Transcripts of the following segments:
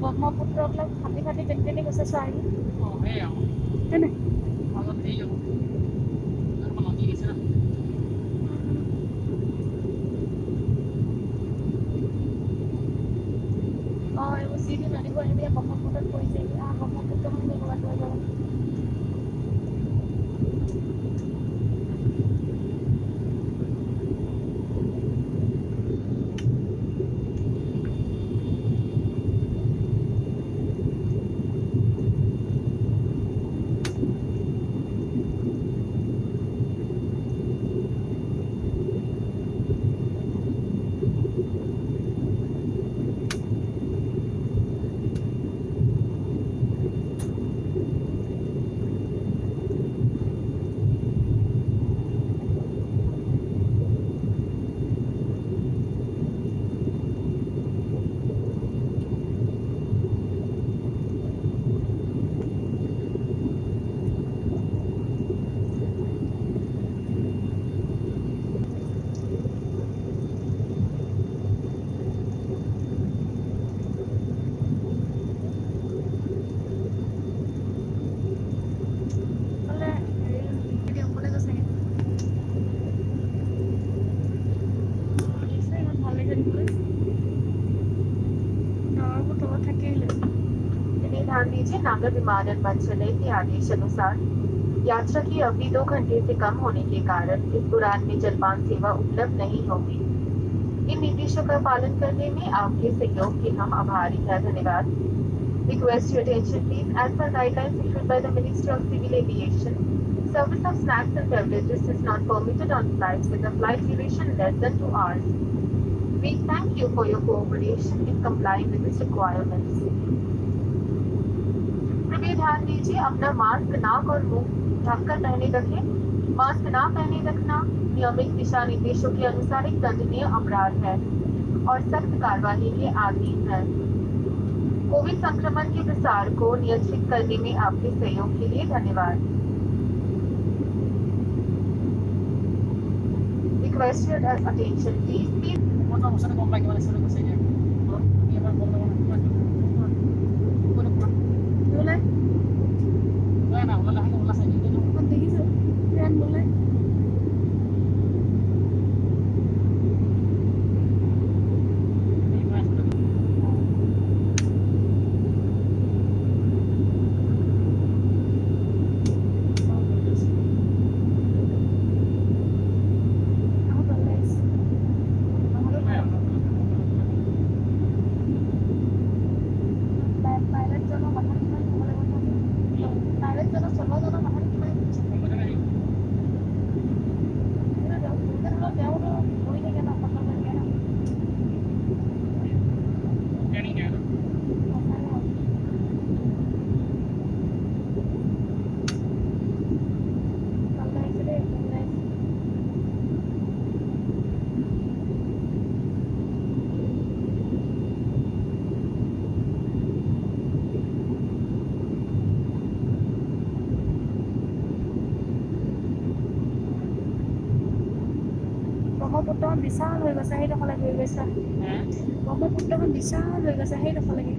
ব্ৰহ্মপুত্ৰ বিলাক ফাটি ফাটি পেটি পেটি গৈছে চোৱাহি সেই আৰু হয়নে মাজত হেৰি হ'ব নদী নিচিনা এইবোৰ যিটো নদীবোৰ আহিলে ব্ৰহ্মপুত্ৰত পৰিছে ব্ৰহ্মপুত্ৰখন ক'ৰবাত লৈ যাব ध्यान दीजिए नागर विमानन मंत्रालय के आदेश अनुसार यात्रा की अवधि 2 घंटे से कम होने के कारण इस उड़ान में जलपान सेवा उपलब्ध नहीं होगी इन निर्देशों का पालन करने में आपके सहयोग के हम आभारी हैं धन्यवाद Request your attention please as per guidelines issued by the Ministry of Civil Aviation service of snacks and beverages is not permitted on flights with a flight duration less than 2 hours We thank you for your cooperation in complying with its requirements कृपया ध्यान दीजिए अपना mask नाक और मुंह ढककर पहने रखें मास्क ना पहने रखना नियमित दिशा निर्देशों के अनुसार एक दंडनीय अपराध है और सख्त कार्रवाई के अधीन है कोविड संक्रमण के प्रसार को नियंत्रित करने में आपके सहयोग के लिए धन्यवाद Request your attention please Otra persona compra que vale solo que se lleve. Y va a comprar una bueno, mulai nah, ulah saja itu. penting itu dan mulai ব্ৰহ্মপুত্ৰখন বিশাল হৈ গৈছে সেইডোখৰলৈ গৈ গৈছে ব্ৰহ্মপুত্ৰখন বিশাল হৈ গৈছে সেইডোখৰলৈকে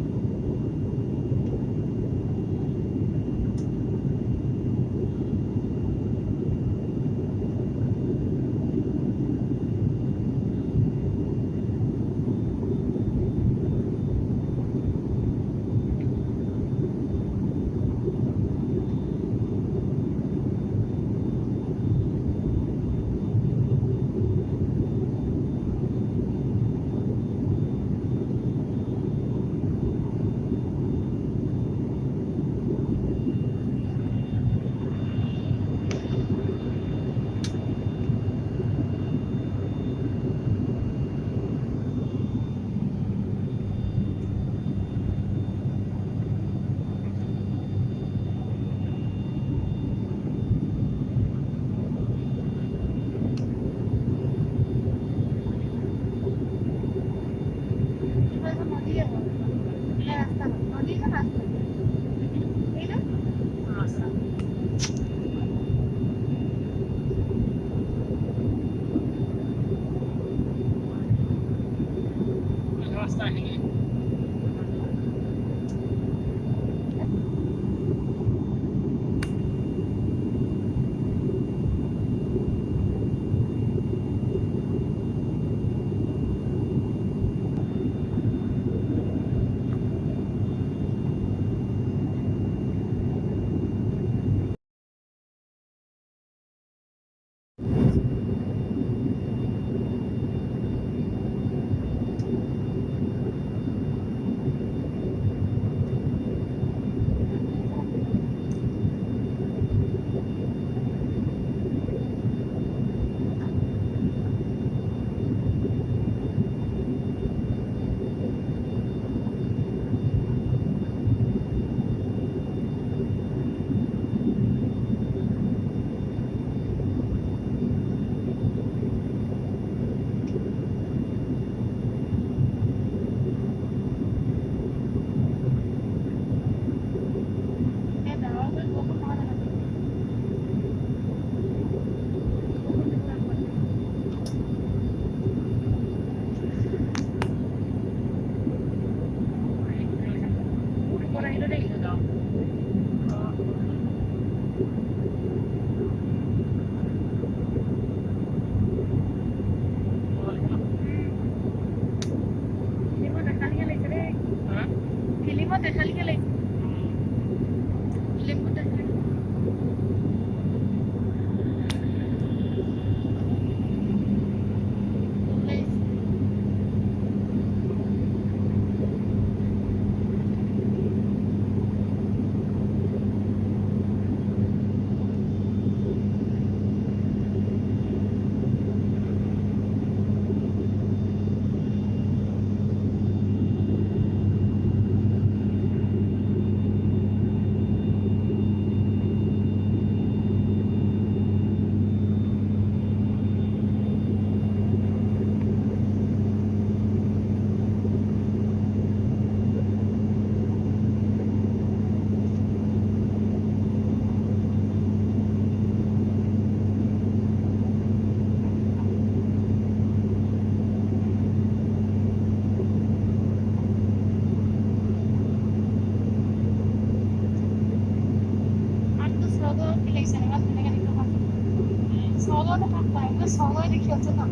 성어는 한 말고 성어를 키웠잖아.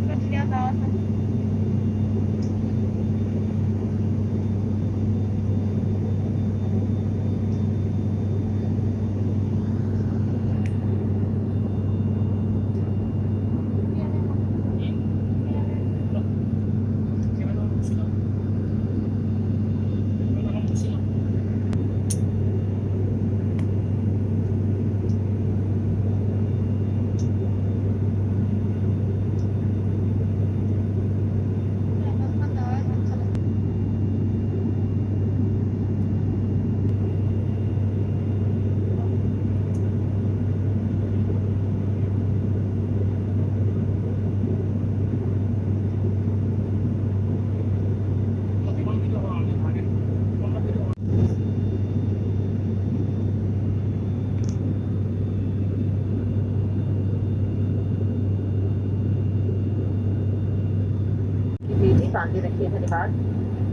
그렇게 나와서. Gimana sila? Gimana kamu sila? बेटी बांधे रखिए धन्यवाद.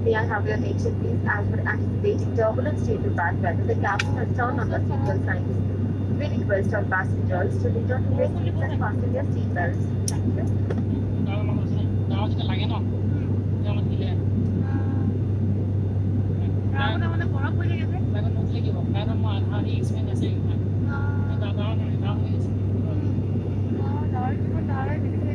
May I have your attention please as we're anticipating turbulence due to bad weather. The captain has turned on the seatbelt signs. We request our passengers to return to their seats and fasten their seatbelts. Thank you. Dalam mana sila? Dalam kita lagi no? Jangan pilih. Ravan वाला बड़ा बोल गया था Lagan mo lagi ba? Kaya mo hari explain na sa'yo. Dalam na dalam ni. दाल को दाल निकले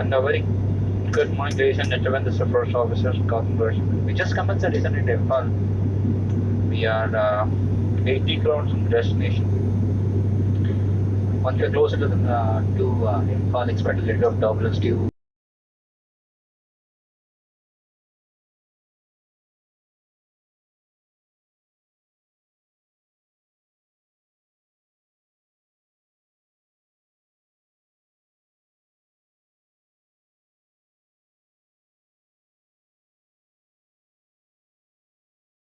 And a very good morning, ladies and gentlemen. This is the first officer, Gothenburg. We just commenced a descent in Imphal. We are 80 kilometers from the destination. Once we are closer to Imphal, expect a little of turbulence due